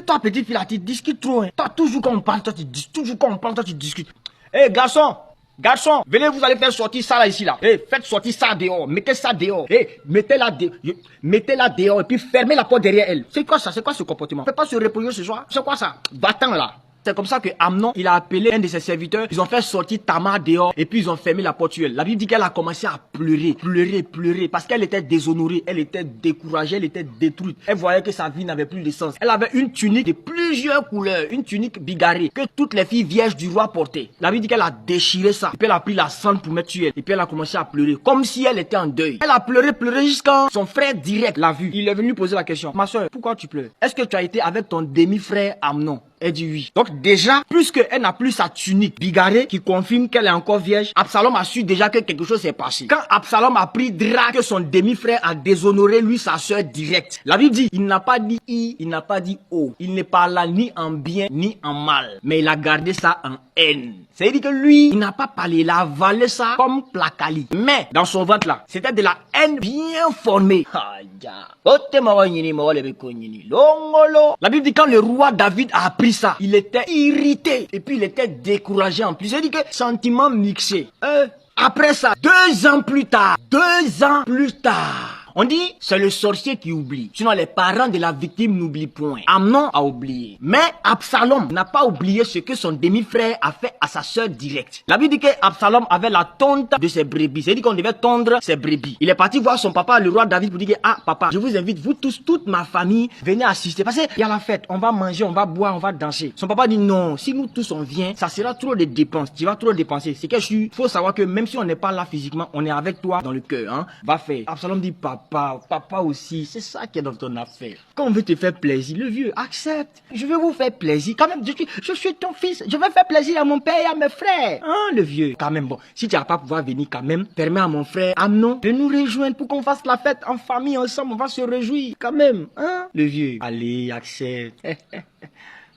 Et toi, petite fille, là, tu discutes trop. Hein. Toi, toujours quand on parle, toi, tu discutes. Toujours quand on parle, toi, tu discutes. Hé, garçon! Garçon, venez, vous allez faire sortir ça là, ici, là. Hey, faites sortir ça dehors. Mettez ça dehors. Hey, mettez-la dehors et puis fermez la porte derrière elle. C'est quoi ça? C'est quoi ce comportement? Faites pas se reposer ce soir. C'est quoi ça? Va-t'en là. C'est comme ça que Amnon, il a appelé un de ses serviteurs. Ils ont fait sortir Tamar dehors et puis ils ont fermé la porte sur elle. La Bible dit qu'elle a commencé à pleurer parce qu'elle était déshonorée, elle était découragée, elle était détruite. Elle voyait que sa vie n'avait plus de sens. Elle avait une tunique de plusieurs couleurs, une tunique bigarrée que toutes les filles vierges du roi portaient. La Bible dit qu'elle a déchiré ça. Et puis elle a pris la cendre pour mettre sur elle. Et puis elle a commencé à pleurer comme si elle était en deuil. Elle a pleuré jusqu'à son frère direct l'a vue. Il est venu poser la question. Ma soeur, pourquoi tu pleures? Est-ce que tu as été avec ton demi-frère Amnon? Elle dit oui. Donc déjà, puisqu'elle n'a plus sa tunique bigarrée qui confirme qu'elle est encore vierge, Absalom a su déjà que quelque chose s'est passé. Quand Absalom a pris drap que son demi-frère a déshonoré lui sa soeur directe, la Bible dit, il n'a pas dit i, il n'a pas dit o. Il ne parla ni en bien ni en mal. Mais il a gardé ça en haine. C'est-à-dire que lui, il n'a pas parlé, il a avalé ça comme placali. Mais dans son ventre là, c'était de la haine bien formée. La Bible dit quand le roi David a appris ça, il était irrité et puis il était découragé en plus. C'est-à-dire que sentiment mixé. Après ça, 2 ans plus tard, on dit, c'est le sorcier qui oublie. Sinon, les parents de la victime n'oublient point. Amnon a oublié. Mais Absalom n'a pas oublié ce que son demi-frère a fait à sa sœur directe. La Bible dit qu'Absalom avait la tonte de ses brebis. C'est-à-dire qu'on devait tondre ses brebis. Il est parti voir son papa, le roi David, pour dire que, ah, papa, je vous invite, vous tous, toute ma famille, venez assister. Parce qu'il y a la fête, on va manger, on va boire, on va danser. Son papa dit, non, si nous tous on vient, ça sera trop de dépenses. Tu vas trop dépenser. C'est que faut savoir que même si on n'est pas là physiquement, on est avec toi dans le cœur, hein. Va faire. Absalom dit, papa aussi, c'est ça qui est dans ton affaire. Quand on veut te faire plaisir, le vieux, accepte. Je veux vous faire plaisir. Quand même, je suis ton fils. Je veux faire plaisir à mon père et à mes frères. Hein, le vieux. Quand même, bon, si tu n'as pas pouvoir venir quand même, permets à mon frère Amnon de nous rejoindre pour qu'on fasse la fête en famille ensemble. On va se réjouir quand même. Hein, le vieux. Allez, accepte.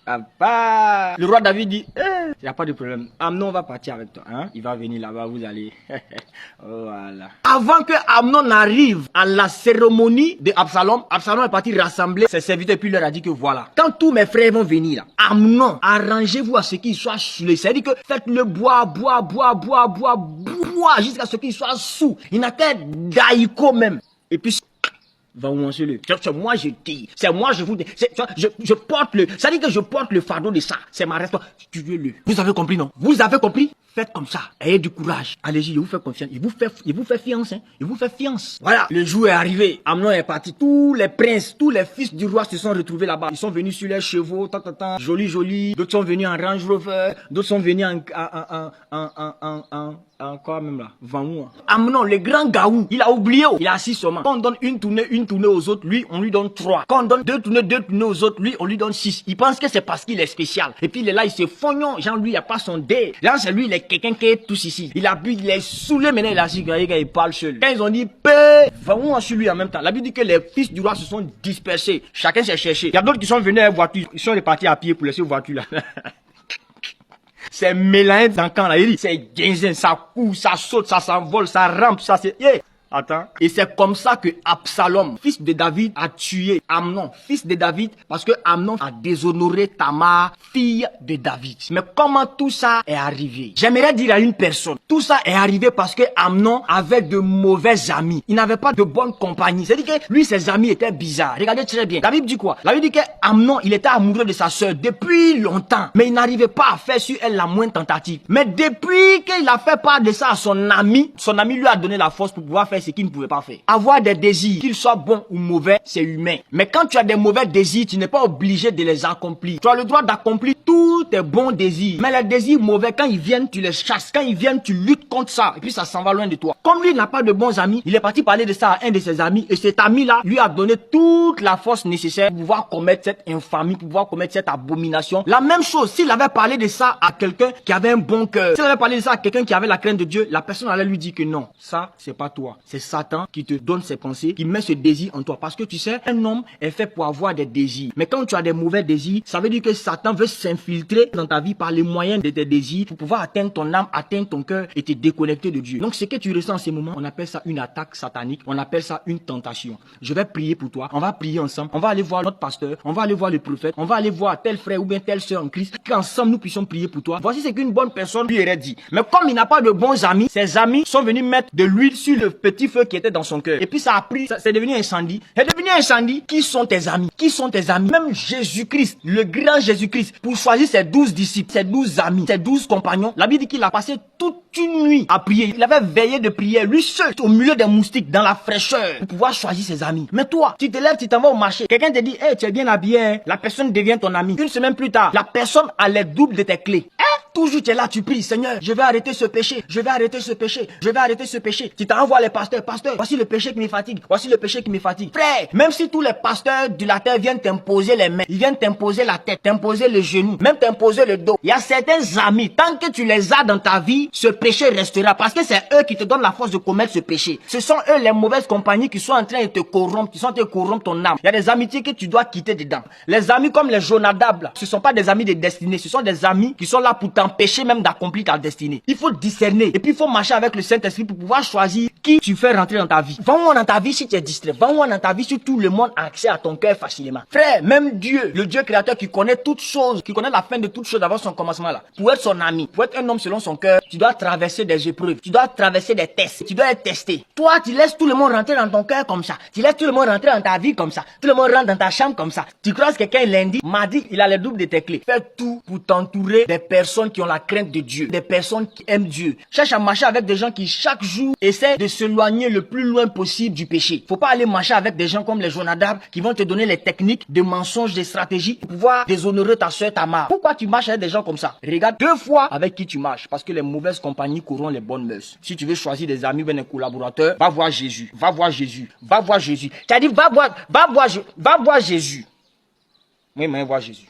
Papa. Le roi David dit, il n'y a pas de problème. Amnon va partir avec toi. Hein? Il va venir là-bas, vous allez. Voilà. Avant que Amnon n'arrive à la cérémonie de Absalom, Absalom est parti rassembler ses serviteurs et puis il leur a dit que voilà. Quand tous mes frères vont venir là, Amnon, arrangez-vous à ce qu'il soit saoulé. C'est-à-dire que faites-le boire jusqu'à ce qu'il soit sous. Il n'a qu'un daïko même. Et puis va où le. C'est moi je dis. C'est moi je vous dis. Je porte le. Ça dit que je porte le fardeau de ça. C'est ma responsabilité. Tuez-le. Vous avez compris, non? Vous avez compris? Faites comme ça. Ayez du courage. Allez-y, je vous fais confiance. Il vous fait fiance, hein. Il vous fait fiance. Voilà. Le jour est arrivé. Amnon est parti. Tous les princes, tous les fils du roi se sont retrouvés là-bas. Ils sont venus sur les chevaux, joli. D'autres sont venus en Range Rover. D'autres sont venus quoi même là? Vanouan. Amnon, le grand gaou, il a oublié. Il a assis seulement. Quand on donne une tournée aux autres, lui, on lui donne 3. Quand on donne 2 tournées aux autres, lui, on lui donne 6. Il pense que c'est parce qu'il est spécial. Et puis il est là, il se fognon. Genre, lui, il a pas son dé. Genre, c'est lui, il est quelqu'un qui est tous ici. Il a bu, il est saoulé maintenant, il a assis, il parle seul. Quand ils ont dit, Vanouan sur lui en même temps. La Bible dit que les fils du roi se sont dispersés. Chacun s'est cherché. Il y a d'autres qui sont venus à la voiture. Ils sont repartis à pied pour laisser la voiture là. C'est mélangé dans le camp là. Il dit, c'est guinzin, ça court, ça saute, ça s'envole, ça rampe, ça c'est... Yeah. Attends. Et c'est comme ça que Absalom, fils de David, a tué Amnon, fils de David, parce que Amnon a déshonoré Tamar, fille de David. Mais comment tout ça est arrivé? J'aimerais dire à une personne, tout ça est arrivé parce que Amnon avait de mauvais amis. Il n'avait pas de bonne compagnie. C'est-à-dire que lui, ses amis étaient bizarres. Regardez très bien. La Bible dit quoi? La Bible dit que Amnon, il était amoureux de sa sœur depuis longtemps, mais il n'arrivait pas à faire sur elle la moindre tentative. Mais depuis qu'il a fait part de ça à son ami lui a donné la force pour pouvoir faire ce qu'il ne pouvait pas faire. Avoir des désirs, qu'ils soient bons ou mauvais, c'est humain. Mais quand tu as des mauvais désirs, tu n'es pas obligé de les accomplir. Tu as le droit d'accomplir tous tes bons désirs. Mais les désirs mauvais, quand ils viennent, tu les chasses. Quand ils viennent, tu luttes contre ça. Et puis ça s'en va loin de toi. Comme lui n'a pas de bons amis, il est parti parler de ça à un de ses amis. Et cet ami-là lui a donné toute la force nécessaire pour pouvoir commettre cette infamie, pour pouvoir commettre cette abomination. La même chose, s'il avait parlé de ça à quelqu'un qui avait un bon cœur, s'il avait parlé de ça à quelqu'un qui avait la crainte de Dieu, la personne allait lui dire que non, ça, c'est pas toi. C'est Satan qui te donne ces pensées, qui met ce désir en toi. Parce que tu sais, un homme est fait pour avoir des désirs. Mais quand tu as des mauvais désirs, ça veut dire que Satan veut s'infiltrer dans ta vie par les moyens de tes désirs pour pouvoir atteindre ton âme, atteindre ton cœur et te déconnecter de Dieu. Donc ce que tu ressens en ces moments, on appelle ça une attaque satanique, on appelle ça une tentation. Je vais prier pour toi, on va prier ensemble, on va aller voir notre pasteur, on va aller voir le prophète, on va aller voir tel frère ou bien telle sœur en Christ, qu'ensemble nous puissions prier pour toi. Voici ce qu'une bonne personne lui aurait dit. Mais comme il n'a pas de bons amis, ses amis sont venus mettre de l'huile sur le petit feu qui était dans son cœur. Et puis ça a pris, c'est devenu incendie. C'est devenu incendie. Qui sont tes amis? Qui sont tes amis? Même Jésus-Christ, le grand Jésus-Christ, pour choisir ses 12 disciples, ses 12 amis, ses 12 compagnons, la Bible dit qu'il a passé toute une nuit à prier. Il avait veillé de prière, lui seul, au milieu des moustiques, dans la fraîcheur, pour pouvoir choisir ses amis. Mais toi, tu te lèves, tu t'en vas au marché. Quelqu'un te dit, hey, tu es bien habillé, hein? La personne devient ton ami. Une semaine plus tard, la personne a les doubles de tes clés. Toujours tu es là, tu pries, Seigneur, je vais arrêter ce péché, je vais arrêter ce péché, je vais arrêter ce péché. Tu t'envoies les pasteurs, pasteur, voici le péché qui me fatigue, voici le péché qui me fatigue. Frère, même si tous les pasteurs de la terre viennent t'imposer les mains, ils viennent t'imposer la tête, t'imposer le genou, même t'imposer le dos. Il y a certains amis, tant que tu les as dans ta vie, ce péché restera parce que c'est eux qui te donnent la force de commettre ce péché. Ce sont eux les mauvaises compagnies qui sont en train de te corrompre, qui sont en train de corrompre ton âme. Il y a des amitiés que tu dois quitter dedans. Les amis comme les Jonadab, là, ce sont pas des amis de destinée, ce sont des amis qui sont là pour t'empêcher même d'accomplir ta destinée. Il faut discerner et puis il faut marcher avec le Saint-Esprit pour pouvoir choisir qui tu fais rentrer dans ta vie. Va-moi dans ta vie si tu es distrait. Va-moi dans ta vie si tout le monde a accès à ton cœur facilement. Frère, même Dieu, le Dieu créateur qui connaît toutes choses, qui connaît la fin de toutes choses avant son commencement là, pour être son ami, pour être un homme selon son cœur, tu dois traverser des épreuves, tu dois traverser des tests, tu dois être testé. Toi, tu laisses tout le monde rentrer dans ton cœur comme ça. Tu laisses tout le monde rentrer dans ta vie comme ça. Tout le monde rentre dans ta chambre comme ça. Tu croises quelqu'un lundi, mardi, il a le double de tes clés. Fais tout pour t'entourer des personnes qui ont la crainte de Dieu, des personnes qui aiment Dieu. Cherche à marcher avec des gens qui chaque jour essaient de s'éloigner le plus loin possible du péché. Faut pas aller marcher avec des gens comme les Jonadab qui vont te donner les techniques de mensonges, des stratégies pour pouvoir déshonorer ta soeur, ta mère. Pourquoi tu marches avec des gens comme ça? Regarde 2 fois avec qui tu marches parce que les mauvaises compagnies corrompent les bonnes mœurs. Si tu veux choisir des amis ou des collaborateurs, va voir Jésus. Va voir Jésus. Va voir Jésus. Tu as dit va voir Jésus. Oui, mais va voir Jésus.